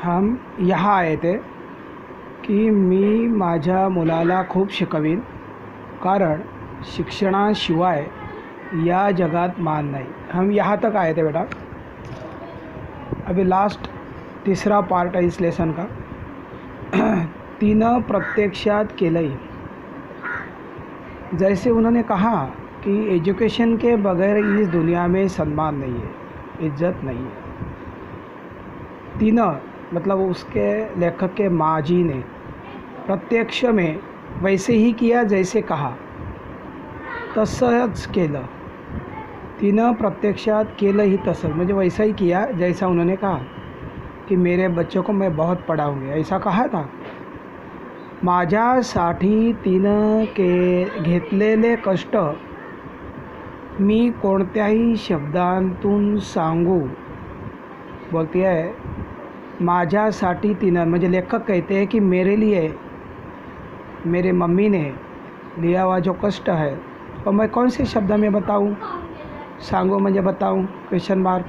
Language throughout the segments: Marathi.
हम यहाँ आए थे की मी माझ्या मुलाला खूप शिकवीन, कारण शिक्षणाशिवाय या जगात मान नहीं। हम यहाँ तक आए थे बेटा। अभी लास्ट तीसरा पार्ट है इस लेसन का। तीन प्रत्यक्षात केलंय। जैसे उन्होंने कहा कि एजुकेशन के बगैर इस दुनिया में सम्मान नहीं है, इज्जत नहीं है। तीन मतलब उसके लेखक के माजी ने प्रत्यक्ष में वैसे ही किया जैसे कहा, तसंच केलं। तीन प्रत्यक्षात केलं ही तसंच, म्हणजे वैसा ही किया जैसा उन्होंने कहा कि मेरे बच्चों को मैं बहुत पढ़ाऊँगी, ऐसा कहा था। माझ्यासाठी तिनं घेतलेले कष्ट मी कोणत्याही शब्दांतून सांगू, बोलती है माझ्यासाठी तिनं, म्हणजे लेखक कहते हैं कि मेरे लिए मेरे मम्मी ने लिया हुआ जो कष्ट है और मैं कौन से शब्द में बताऊं, सांगू म्हणजे बताऊं, क्वेश्चन मार्क।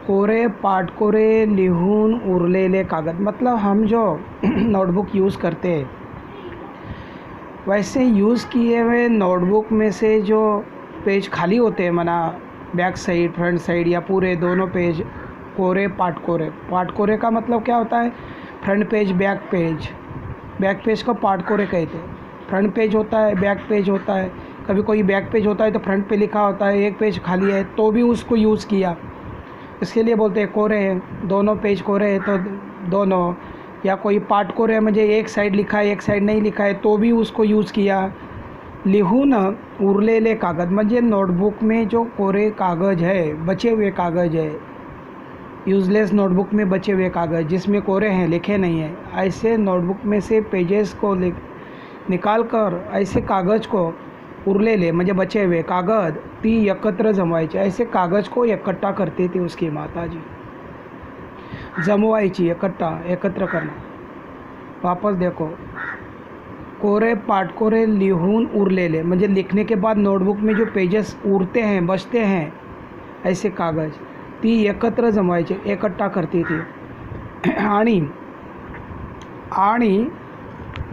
कोरे पाटकोरे लिहून उरलेले कागद, मतलब हम जो नोटबुक यूज़ करते हैं वैसे यूज़ किए हुए नोटबुक में से जो पेज खाली होते हैं, मना बैक साइड फ्रंट साइड या पूरे दोनों पेज, कोरे पाटकोरे। पाटकोरे का मतलब क्या होता है, front page back page. Back page को पाटकोरे कहते हैं। फ्रंट पेज होता है, बैक पेज होता है। कभी कोई बैक पेज होता है तो फ्रंट पे लिखा होता है, एक पेज खाली है तो भी उसको यूज़ किया, इसके लिए बोलते हैं कोरे हैं। दोनों पेज कोरे हैं तो दोनों, या कोई पार्ट कोरे है म्हणजे एक साइड लिखा है एक साइड नहीं लिखा है तो भी उसको यूज़ किया। लिहून उरलेले कागज म्हणजे नोटबुक में जो कोरे कागज़ है, बचे हुए कागज़ है, यूज़लेस नोटबुक में बचे हुए कागज़ जिसमें कोरे हैं, लिखे नहीं हैं, ऐसे नोटबुक में से पेजेस को निकाल कर ऐसे कागज़ को उरलेले म्हणजे बचे हुए कागज़ ती एकत्र जमवायचे। ऐसे कागज़ को इकट्ठा करती थी उसकी माताजी, जमवायची, एकत्र करना। वापस देखो, कोरे पाटकोरे लिहून उरलेले म्हणजे लिखने के बाद नोटबुक में जो पेजेस उरते हैं, बचते हैं, ऐसे कागज़ ती एकत्र जमवायचे, इकट्ठा करती थी। आणि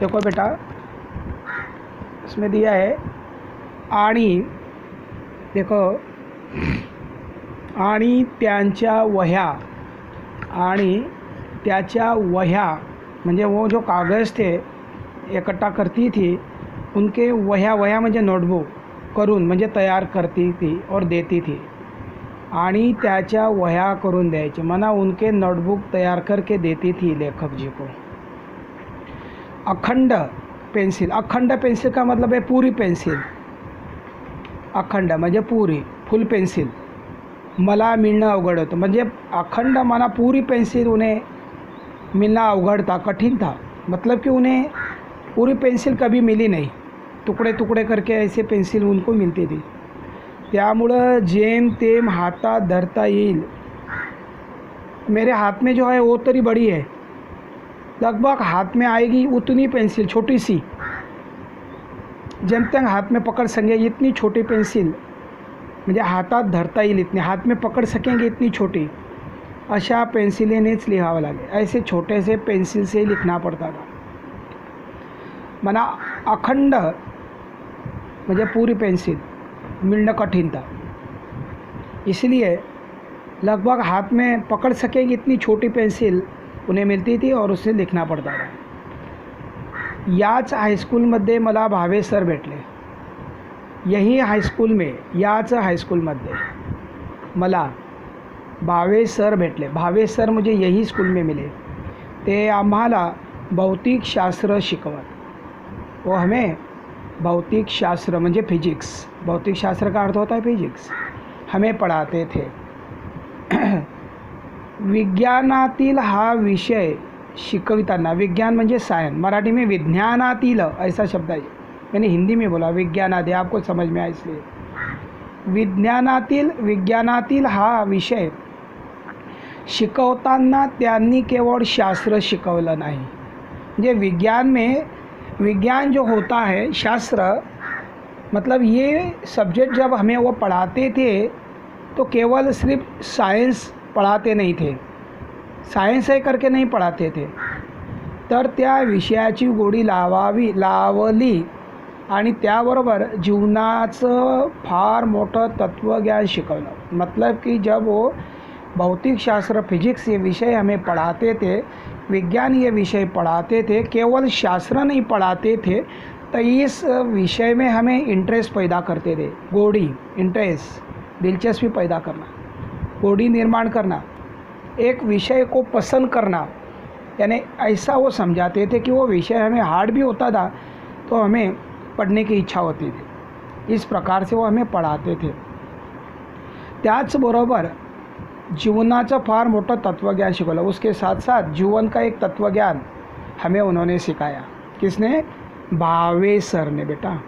देखो बेटा, इसमें दिया है आणि, देखो, आणि त्यांच्या वह्या, आणि त्याच्या वह्या म्हणजे वो जो कागज़ थे इकट्ठा करती थी, उनके वह्या म्हणजे नोटबुक करून म्हणजे तयार करती थी और देती थी। आणि त्याच्या वह्या करून द्यायचे, मना उनके नोटबुक तैयार करके देती थी लेखक जी को। अखंड पेंसिल, अखंड पेंसिल का मतलब है पूरी पेंसिल। अखंड म्हणजे पूरी, फुल पेंसिल मला मिलना अवघड होतं, म्हणजे अखंड माना पूरी पेंसिल उन्हें मिलना अवघड था, कठिन था। मतलब कि उन्हें पूरी पेंसिल कभी मिली नहीं, टुकड़े टुकड़े करके ऐसे पेंसिल उनको मिलती थी। त्यामुळं जेम तेम हातात धरता येईल, मेरे हाथ में जो है वो तरी बड़ी है, लगभग हाथ में आएगी उतनी पेंसिल, छोटी सी, जब तक हाथ में पकड़ सकेंगे इतनी छोटी पेंसिल, म्हणजे हातात धरता येईल इतनी, हाथ में पकड़ सकेंगे इतनी छोटी, अशा पेंसिलेनेच लिहावं लागेल। ऐसे छोटे से पेंसिल से लिखना पड़ता था। मना अखंड म्हणजे पूरी पेंसिल मिलना कठिन था, इसलिए लगभग हाथ में पकड़ सकेंगे इतनी छोटी पेंसिल उन्हें मिलती थी और उससे लिखना पड़ता था। याच हायस्कूलमध्ये मला भावे सर भेटले। यही हाईस्कूल में, याच हाईस्कूलमध्ये मला भावे सर भेटले। भावे सर मुझे यही स्कूल में मिले। ते आम्हाला भौतिक शास्त्र शिकवत। वो हमें भौतिक शास्त्र म्हणजे फिजिक्स, भौतिक शास्त्र का अर्थ होता है फिजिक्स, हमें पढ़ाते थे। विज्ञानातील हा विषय शिकविताना, विज्ञान म्हणजे सायन्स, मराठी में विज्ञानातील ऐसा शब्द है, मैंने हिंदी में बोला विज्ञानादि, आपको समझ में आया इसलिए। विज्ञानातील हा विषय शिकवताना त्यांनी केवळ शास्त्र शिकवलं नाही, म्हणजे विज्ञान में, विज्ञान जो होता है, शास्त्र मतलब ये सब्जेक्ट जब हमें वो पढ़ाते थे तो केवल सिर्फ साइंस पढ़ाते नहीं थे, सायन्स आहे करके नाही पढ़ाते थे, तर त्या विषयाची गोडी लावली आणि त्याबरोबर जीवनाचं फार मोठं तत्वज्ञान शिकवलं। मतलब कि जब वो भौतिक शास्त्र फिजिक्स ये विषय हमें पढ़ाते थे, विज्ञान ये विषय पढ़ाते थे, केवल शास्त्र नहीं पढ़ाते थे, तो इस विषय में हमें इंटरेस्ट पैदा करते थे। गोड़ी, इंटरेस्ट, दिलचस्पी पैदा करना, गोड़ी निर्माण करना, एक विषय को पसंद करना, यानी ऐसा वो समझाते थे कि वो विषय हमें हार्ड भी होता था तो हमें पढ़ने की इच्छा होती थी। इस प्रकार से वो हमें पढ़ाते थे। त्याचबरोबर जीवनाचं फार मोठं तत्वज्ञान शिकवलं। उसके साथ साथ जीवन का एक तत्वज्ञान हमें उन्होंने सिखाया। किसने? भावे सर ने। बेटा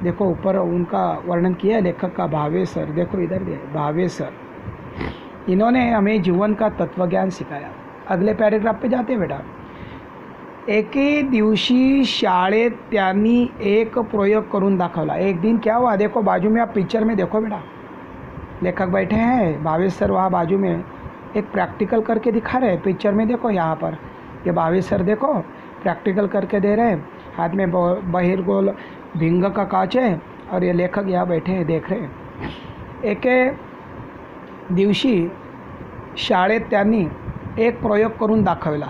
देखो ऊपर उनका वर्णन किया लेखक का, भावे सर, देखो इधर भी है, भावे सर। इन्होंने हमें जीवन का तत्वज्ञान सिखाया। अगले पैराग्राफ पे जाते हैं बेटा। एके दिवशी शाळेत त्यांनी एक प्रयोग करून दाखवला। एक दिन क्या हुआ, देखो बाजू में आप पिक्चर में देखो बेटा, लेखक बैठे हैं, भावेश सर वहाँ बाजू में एक प्रैक्टिकल करके दिखा रहे हैं। पिक्चर में देखो यहाँ पर ये भावेश सर देखो प्रैक्टिकल करके दे रहे हैं। हाथ में बहिर्गोल भिंग का कांच है और ये लेखक यहाँ बैठे हैं, देख रहे हैं। एके दिवशी शाळेत त्यांनी एक प्रयोग करून दाखवला।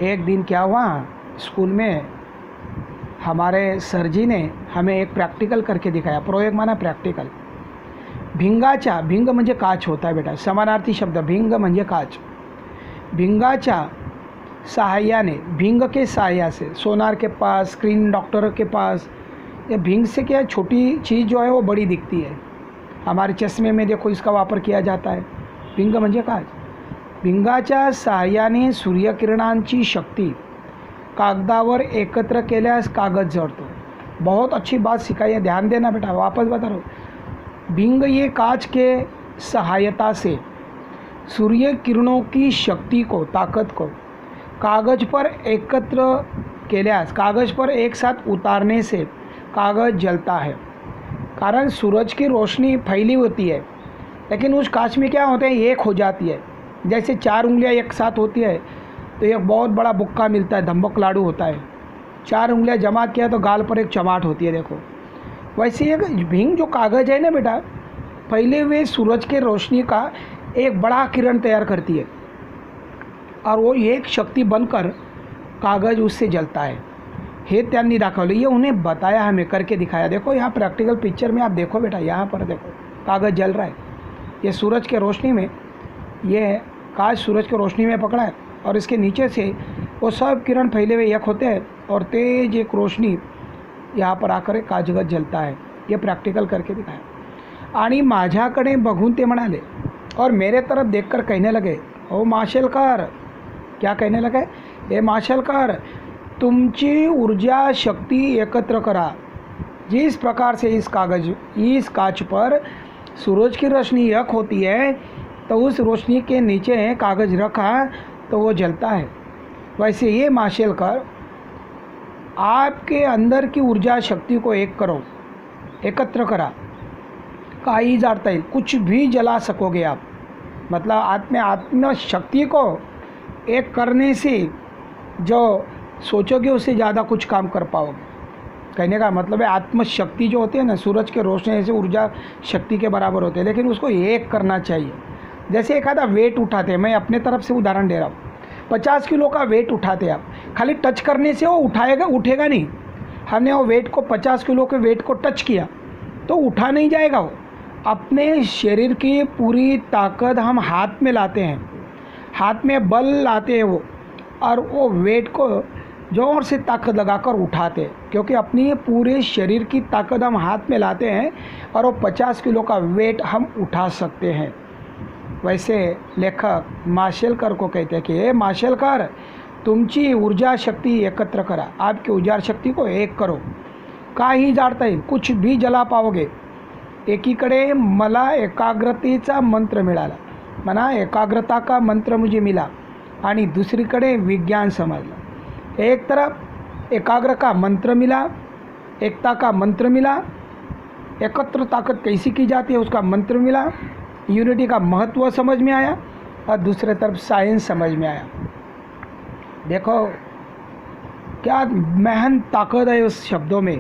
एक दिन क्या हुआ, स्कूल में हमारे सर जी ने हमें एक प्रैक्टिकल करके दिखाया। प्रयोग माना प्रैक्टिकल। भिंगाच्या, भिंग म्हणजे काच होता है बेटा, समानार्थी शब्द, भिंग म्हणजे काच। भिंगाच्या सहाय्याने, भिंग के सहायता से, सोनार के पास, स्क्रीन डॉक्टर के पास, ये भिंग से क्या, छोटी चीज़ जो है वो बड़ी दिखती है। हमारे चश्मे में देखो इसका वापर किया जाता है। भिंग म्हणजे काच। भिंगाच्या सहाय्याने सूर्यकिरणांची शक्ती कागदावर एकत्र केल्यास कागज जळतो। बहुत अच्छी बात सिखाई है, ध्यान देना बेटा, वापस बता रहा हूँ। भिंग ये कांच के सहायता से सूर्य किरणों की शक्ति को, ताकत को कागज पर एकत्र केल्यास, कागज पर एक साथ उतारने से कागज जलता है। कारण सूरज की रोशनी फैली होती है लेकिन उस कांच में क्या होता है, एक हो जाती है। जैसे 4 उंगलियां एक साथ होती है तो एक बहुत बड़ा बुक्का मिलता है, धम्बक लाडू होता है। 4 उंगलियां जमा किया तो गाल पर एक चमाट होती है, देखो। वैसे एक भिंग जो कागज़ है ना बेटा, फैले हुए सूरज के रोशनी का एक बड़ा किरण तैयार करती है और वो एक शक्ति बनकर कागज़ उससे जलता है। हे त्यांनी दाखवलं, ये उन्हें बताया, हमें करके दिखाया। देखो यहाँ प्रैक्टिकल पिक्चर में आप देखो बेटा, यहाँ पर देखो कागज़ जल रहा है। ये सूरज के रोशनी में, ये कांच सूरज के रोशनी में पकड़ा है और इसके नीचे से वो सब किरण फैले हुए एक होते हैं और तेज एक रोशनी यहाँ पर आकर कागज जलता है। ये प्रैक्टिकल करके दिखाया। आणि माझ्याकडे बघून ते म्हणाले और मेरे तरफ देखकर कहने लगे, ओ माशेलकर, क्या कहने लगे, ए माशेलकर, तुमची ऊर्जा शक्ति एकत्र करा। जिस प्रकार से इस कांच पर सूरज की रोशनी एक होती है तो उस रोशनी के नीचे कागज़ रखा तो वो जलता है, वैसे ये माशेलकर आपके अंदर की ऊर्जा शक्ति को एक करो, एकत्र करा। काही जाड़ता है, कुछ भी जला सकोगे आप। मतलब आत्म शक्ति को एक करने से जो सोचोगे उससे ज़्यादा कुछ काम कर पाओगे। कहने का मतलब है आत्मशक्ति जो होती है ना, सूरज के रोशनी से ऊर्जा शक्ति के बराबर होते हैं, लेकिन उसको एक करना चाहिए। जैसे एक आधा वेट उठाते हैं, मैं अपने तरफ से उदाहरण दे रहा हूँ। 50 किलो का वेट उठाते आप, खाली टच करने से वो उठेगा नहीं। हमने वो वेट को 50 किलो के वेट को टच किया तो उठा नहीं जाएगा। वो अपने शरीर की पूरी ताकत हम हाथ में लाते हैं, हाथ में बल लाते हैं वो, और वो वेट को जोर से ताकत लगाकर उठाते हैं, क्योंकि अपनी पूरे शरीर की ताकत हम हाथ में लाते हैं और वो 50 किलो का वेट हम उठा सकते हैं। वैसे लेखक माशेलकर को कहते हैं कि हे माशेलकर, तुमची ऊर्जा शक्ती एकत्र करा, आपकी ऊर्जा शक्ति को एक करो। काही जाळता येईल, कुछ भी जला पाओगे। एकीकडे मला एकाग्रतेचा मंत्र मिळाला, म्हणा एकाग्रता का मंत्र मुझे मिला, आणि दुसरीकडे विज्ञान समझला। एक तरफ एकाग्र का मंत्र मिला, एकता का मंत्र मिला, एकत्र ताकत कैसी की जाती है उसका मंत्र मिला, यूनिटी का महत्व समझ में आया, और दूसरे तरफ साइंस समझ में आया। देखो क्या महन ताकत है उस शब्दों में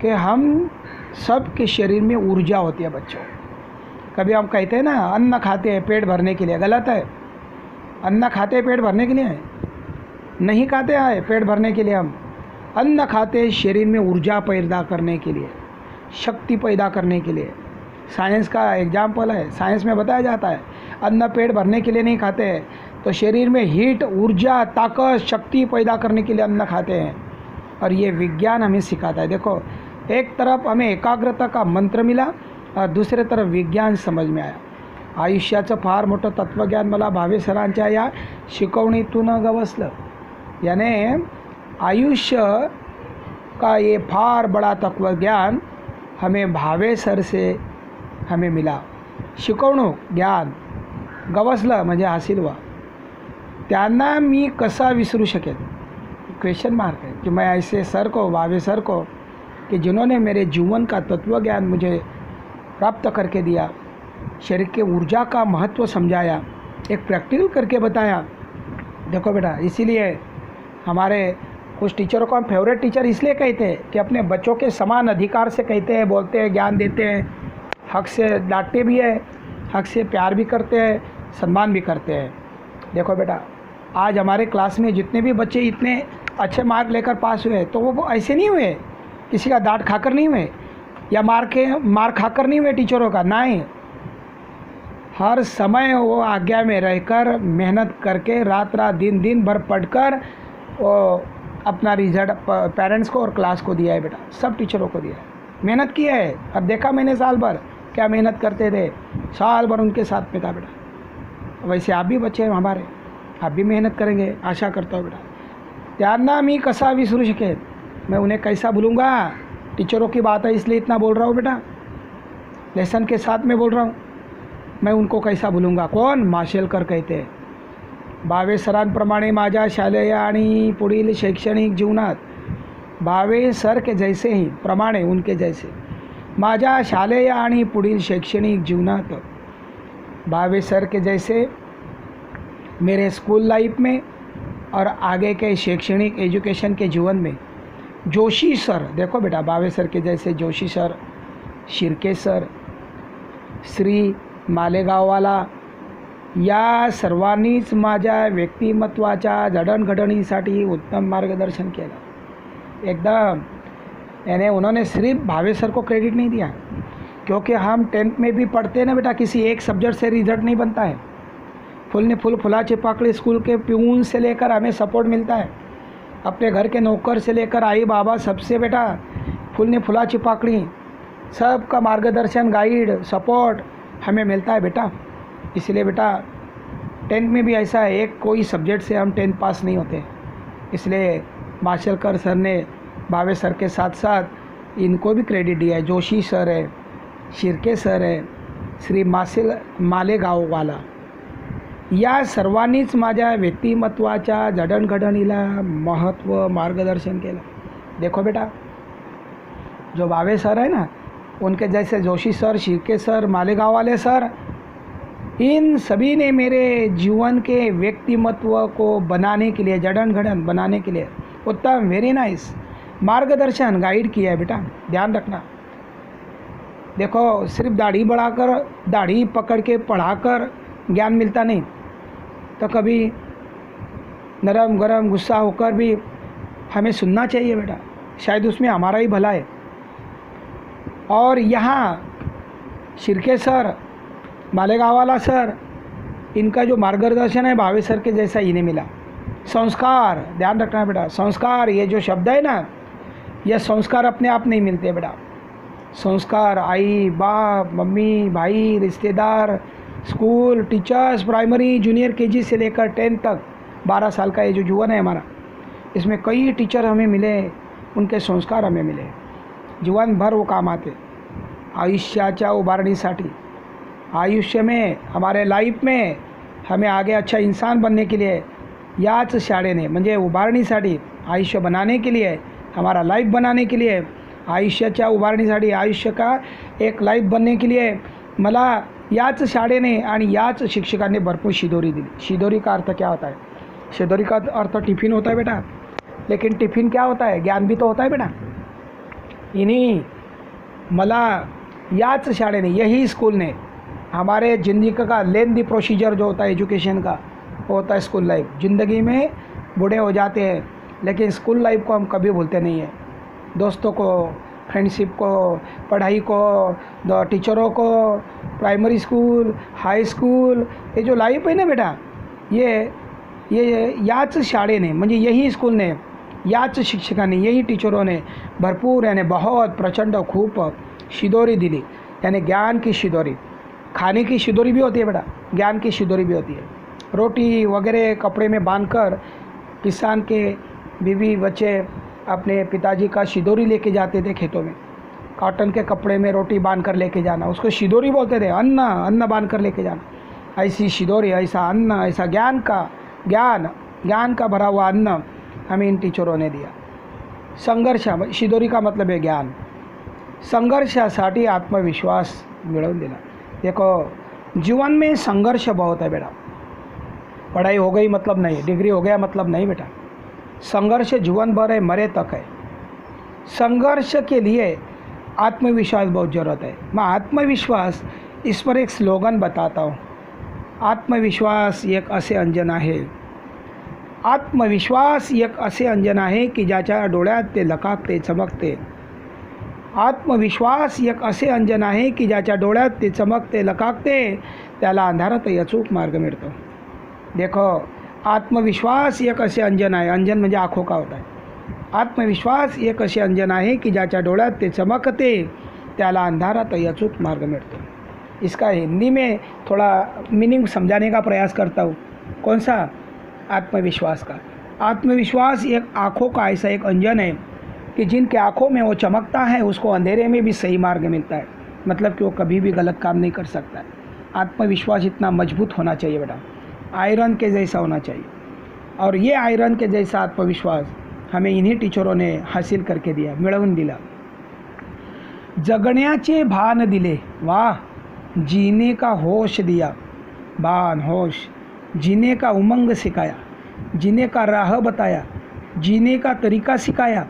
कि हम सब के शरीर में ऊर्जा होती है। बच्चों, कभी हम कहते हैं ना अन्न खाते हैं पेट भरने के लिए, गलत है। अन्न खाते हैं पेट भरने के लिए नहीं खाते हैं पेट भरने के लिए, हम अन्न खाते हैं शरीर में ऊर्जा पैदा करने के लिए, शक्ति पैदा करने के लिए। साइंस का एग्जाम्पल है, साइंस में बताया जाता है अन्न पेट भरने के लिए नहीं खाते हैं, तो शरीर में हीट, ऊर्जा, ताकत, शक्ति पैदा करने के लिए अन्न खाते हैं। और ये विज्ञान हमें सिखाता है। देखो, एक तरफ हमें एकाग्रता का मंत्र मिला और दूसरे तरफ विज्ञान समझ में आया। आयुष्याचं फार मोठं तत्वज्ञान मला भावे सरांच्या या शिकवणीतून गवसलं। यानी आयुष्य का ये फार बड़ा तत्वज्ञान हमें भावे सर से हमें मिला। शिकवणूक, ज्ञान गवसलं म्हणजे हासिल हुआ। त्यांना मी कसा विसरू शकेल, क्वेश्चन मार्क है कि मैं ऐसे सर को, भावे सर को, कि जिन्होंने मेरे जीवन का तत्वज्ञान मुझे प्राप्त करके दिया, शरीर के ऊर्जा का महत्व समझाया, एक प्रैक्टिकल करके बताया। देखो बेटा, इसीलिए हमारे कुछ टीचरों को हम फेवरेट टीचर इसलिए कहते हैं कि अपने बच्चों के समान अधिकार से कहते हैं, बोलते हैं, ज्ञान देते हैं, हक से डांटते भी है, हक से प्यार भी करते हैं, सम्मान भी करते हैं। देखो बेटा, आज हमारे क्लास में जितने भी बच्चे इतने अच्छे मार्क लेकर पास हुए, तो वो ऐसे नहीं हुए, किसी का डांट खाकर नहीं हुए या मार खाकर नहीं हुए टीचरों का, नहीं। हर समय वो आज्ञा में रहकर मेहनत करके रात रात दिन दिन भर पढ़कर वो अपना रिजल्ट पेरेंट्स को और क्लास को दिया है। बेटा, सब टीचरों को दिया है, मेहनत की है। अब देखा मैंने साल भर क्या मेहनत करते थे, साल भर उनके साथ में था बेटा। वैसे आप भी बच्चे हैं हमारे, आप भी मेहनत करेंगे, आशा करता हूँ बेटा। त्यांना मी कसा विसरू शकेल, मैं उन्हें कैसा भूलूँगा। टीचरों की बात है इसलिए इतना बोल रहा हूँ बेटा, लेसन के साथ में बोल रहा हूँ। मैं उनको कैसा भूलूँगा। कौन? माशेलकर कहते हैं, भावे सरांप्रमाणे माझ्या शालेय आणि पुढील शैक्षणिक जीवनात भावे सर के जैसे ही प्रमाणे उनके जैसे माझ्या शालेय आणि पुढील शैक्षणिक जीवनात भावे सर के जैसे मेरे स्कूल लाइफ में और आगे के शैक्षणिक एजुकेशन के जीवन में जोशी सर, देखो बेटा, भावे सर के जैसे जोशी सर, शिर्के सर, श्री मालेगाववाला या सर्वांनीच माझ्या व्यक्तिमत्वाच्या जडणघडणीसाठी उत्तम मार्गदर्शन केलं। एकदम यानी उन्होंने सिर्फ भावे सर को क्रेडिट नहीं दिया, क्योंकि हम 10th में भी पढ़ते हैं ना बेटा, किसी एक सब्जेक्ट से रिजल्ट नहीं बनता है। फुल ने फुल फुला चिपाकड़ी स्कूल के प्यून से लेकर हमें सपोर्ट मिलता है, अपने घर के नौकर से लेकर आई बाबा सबसे बेटा फुल ने फुला चिपाकड़ी सबका मार्गदर्शन, गाइड, सपोर्ट हमें मिलता है बेटा। इसलिए बेटा 10th में भी ऐसा है, एक कोई सब्जेक्ट से हम 10th पास नहीं होते। इसलिए माशेलकर सर ने भावे सर के साथ साथ इनको भी क्रेडिट दिया है। जोशी सर है, शिर्के सर है, श्री मालेगाववाला या सर्वांनीच माझ्या व्यक्तिमत्वाच्या जडणघडणीला महत्त्व मार्गदर्शन केलं। देखो बेटा, जो भावे सर है ना, उनके जैसे जोशी सर, शिर्के सर, मालेगांव वाले सर, इन सभी ने मेरे जीवन के व्यक्तिमत्व को बनाने के लिए, जड़न-घड़न बनाने के लिए उत्तम, वेरी नाइस मार्गदर्शन, गाइड किया है बेटा। ध्यान रखना। देखो, सिर्फ दाढ़ी बढ़ाकर, दाढ़ी पकड़ के पढ़ाकर ज्ञान मिलता नहीं, तो कभी नरम गरम गुस्सा होकर भी हमें सुनना चाहिए बेटा, शायद उसमें हमारा ही भला है। और यहाँ शिर्के सर, मालेगांववाला सर, इनका जो मार्गदर्शन है भावे सर के जैसा इन्हें मिला। संस्कार, ध्यान रखना बेटा, संस्कार, ये जो शब्द है ना, यह संस्कार अपने आप नहीं मिलते बेटा। संस्कार आई, बाप, मम्मी, भाई, रिश्तेदार, school, teachers, primary, junior KG से लेकर 10th तक 12 साल का ये जो जीवन है हमारा, इसमें कई टीचर हमें मिले, उनके संस्कार हमें मिले, जीवन भर वो काम आते आयुष्याच्या उभारणीसाठी। आयुष्य में, हमारे लाइफ में हमें आगे अच्छा इंसान बनने के लिए याच शाळेने म्हणजे उभारणीसाठी, आयुष्य बनाने के लिए, हमारा लाइफ बनाने के लिए, आयुष्याच्या उभारणीसाठी, आयुष्य का एक लाइफ बनने के लिए मला याच शाळेने आणि याच शिक्षकाने भरपूर शिदोरी दिली। शिदोरी का अर्थ क्या होता है? शिदोरी का अर्थ टिफ़िन होता है बेटा, लेकिन टिफ़िन क्या होता है? ज्ञान भी तो होता है बेटा। इन्हीं मला याच शाळेने, यही स्कूल ने हमारे ज़िंदगी का लेंदी प्रोसीजर जो होता है एजुकेशन का, वो होता है स्कूल लाइफ। ज़िंदगी में बूढ़े हो जाते हैं, लेकिन स्कूल लाइफ को हम कभी भूलते नहीं हैं। दोस्तों को, फ्रेंडशिप को, पढ़ाई को, टीचरों को, प्राइमरी स्कूल, हाई स्कूल, ये जो लाइफ है ना बेटा, ये याच शाळेने म्हणजे यही स्कूल ने, याच शिक्षकाने, यही टीचरों ने भरपूर यानी बहुत प्रचंड खूप शिदोरी दिली। यानी ज्ञान की शिदोरी, खाने की शिदोरी भी होती है बेटा, ज्ञान की शिदोरी भी होती है। रोटी वगैरह कपड़े में बांधकर किसान के बीवी बच्चे अपने पिताजी का शिदोरी लेके जाते थे खेतों में। कॉटन के कपड़े में रोटी बांध कर लेके जाना, उसको शिदोरी बोलते थे। अन्न बांध कर लेके जाना, ऐसी शिदोरी, ऐसा अन्न, ऐसा ज्ञान का भरा हुआ अन्न हमें इन टीचरों ने दिया। संघर्ष, शिदोरी का मतलब है ज्ञान। संघर्षासाठी आत्मविश्वास मिळवून दिला। देखो जीवन में संघर्ष बहुत है बेटा। पढ़ाई हो गई मतलब नहीं, डिग्री हो गया मतलब नहीं बेटा। संघर्ष जीवन भर है, मरे तक है। संघर्ष के लिए आत्मविश्वास बहुत ज़रूरत है। मैं आत्मविश्वास, इस पर एक स्लोगन बताता हूँ। आत्मविश्वास एक असे अंजन आहे, आत्मविश्वास एक असे अंजन आहे की ज्याच्या डोळ्यात ते लकाकते, चमकते। आत्मविश्वास एक असे अंजन आहे की ज्याच्या डोळ्यात ते चमकते, लकाकते, त्याला अंधारातही अचूक मार्ग मिळतो। देखो आत्मविश्वास एक असे अंजन आहे, अंजन म्हणजे आँखों का होता है। आत्मविश्वास एक असे अंजन आहे कि ज्याच्या डोळ्यात ते चमकते, त्याला अंधारातही अचूक मार्ग मिळतो। इसका हिंदी में थोड़ा मीनिंग समझाने का प्रयास करता हूँ। कौन सा? आत्मविश्वास का। आत्मविश्वास एक आँखों का ऐसा एक अंजन है कि जिनके आँखों में वो चमकता है, उसको अंधेरे में भी सही मार्ग मिलता है। मतलब कि वो कभी भी गलत काम नहीं कर सकता है। आत्मविश्वास इतना मजबूत होना चाहिए बेटा, आयरन के जैसा होना चाहिए। और ये आयरन के जैसा आत्मविश्वास हमें इन्हीं टीचरों ने हासिल करके दिया, मिळवून दिला। जगण्याचे भान दिले, वाह, जीने का होश दिया, भान होश, जीने का उमंग सिखाया, जीने का राह बताया, जीने का तरीका सिखाया।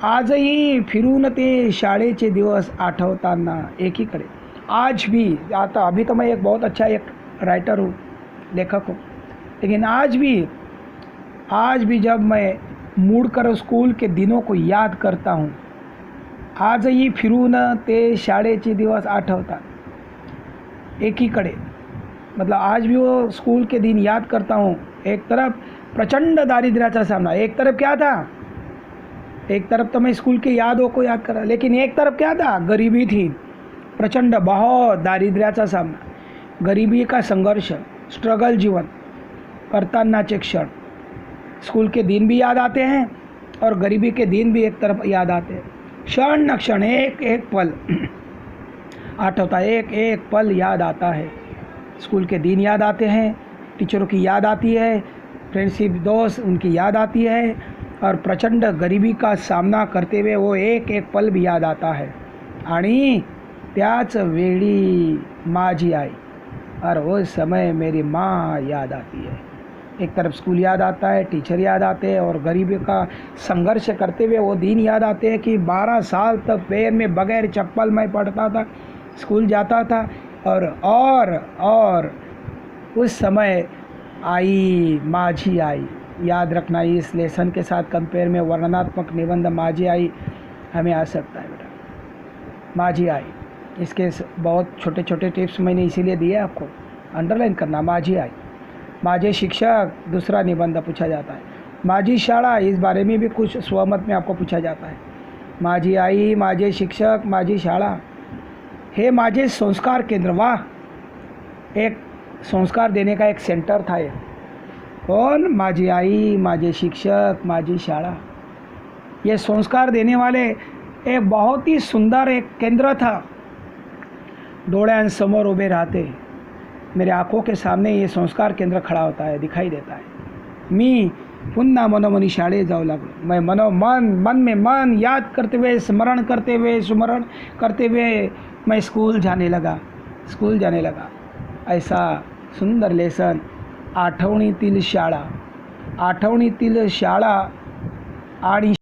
आजही फिरून ते शाळेचे दिवस आठवताना एकीकडे। आज भी, आता अभी तो मैं एक बहुत अच्छा एक राइटर हूँ, लेखक हूँ, लेकिन आज भी जब मैं मुड़ कर स्कूल के दिनों को याद करता हूँ, आजही फिरून ते शाळेचे दिवस आठवतात एकीकडे। मतलब आज भी वो स्कूल के दिन याद करता हूँ। एक तरफ प्रचंड दारिद्र्याचा सामना, एक तरफ क्या था, एक तरफ तो मैं स्कूल की यादों को याद करा, लेकिन एक तरफ क्या था, गरीबी थी, प्रचंड बहुत दारिद्र्याचा सामना, गरीबी का संघर्ष, स्ट्रगल जीवन, करतानाचे क्षण। स्कूल के दिन भी याद आते हैं और गरीबी के दिन भी एक तरफ याद आते हैं। क्षण न क्षण, एक एक पल आठवता है, एक एक पल याद आता है। स्कूल के दिन याद आते हैं, टीचरों की याद आती है, फ्रेंडशिप, दोस्त, उनकी याद आती है, और प्रचंड गरीबी का सामना करते हुए वो एक एक पल भी याद आता है। आणि त्याच वेळी माझी आई, और वो समय मेरी माँ याद आती है। एक तरफ स्कूल याद आता है, टीचर याद आते हैं, और गरीबी का संघर्ष करते हुए वो दिन याद आते हैं कि 12 साल तक पैर में बगैर चप्पल मैं पढ़ता था, स्कूल जाता था। और उस समय आई, माझी आई, याद रखना। इस लेसन के साथ कंपेयर में वर्णनात्मक निबंध माझी आई हमें आ सकता है बेटा। माझी आई, इसके बहुत छोटे छोटे टिप्स मैंने इसीलिए दिए आपको, अंडरलाइन करना। माझी आई, माझे शिक्षक, दूसरा निबंध पूछा जाता है। माझी शाळा, इस बारे में भी कुछ स्वमत में आपको पूछा जाता है। माझी आई, माझे शिक्षक, माझी शाळा, हे माझे संस्कार केंद्र। वाह, एक संस्कार देने का एक सेंटर था ये। कौन? माझी आई, माझे शिक्षक, माझी शाळा, ये संस्कार देने वाले एक बहुत ही सुंदर एक केंद्र था। डोळ्यांसमोर उभे राहते, मेरे आँखों के सामने ये संस्कार केंद्र खड़ा होता है, दिखाई देता है। मी पुन्हा मनोमनी शाळेत जाऊ लागलो। मैं मन में मन याद करते हुए, सुमरण करते हुए मैं स्कूल जाने लगा। ऐसा सुंदर लेसन आठवणीतील शाळा. आठवणीतील शाळा आणि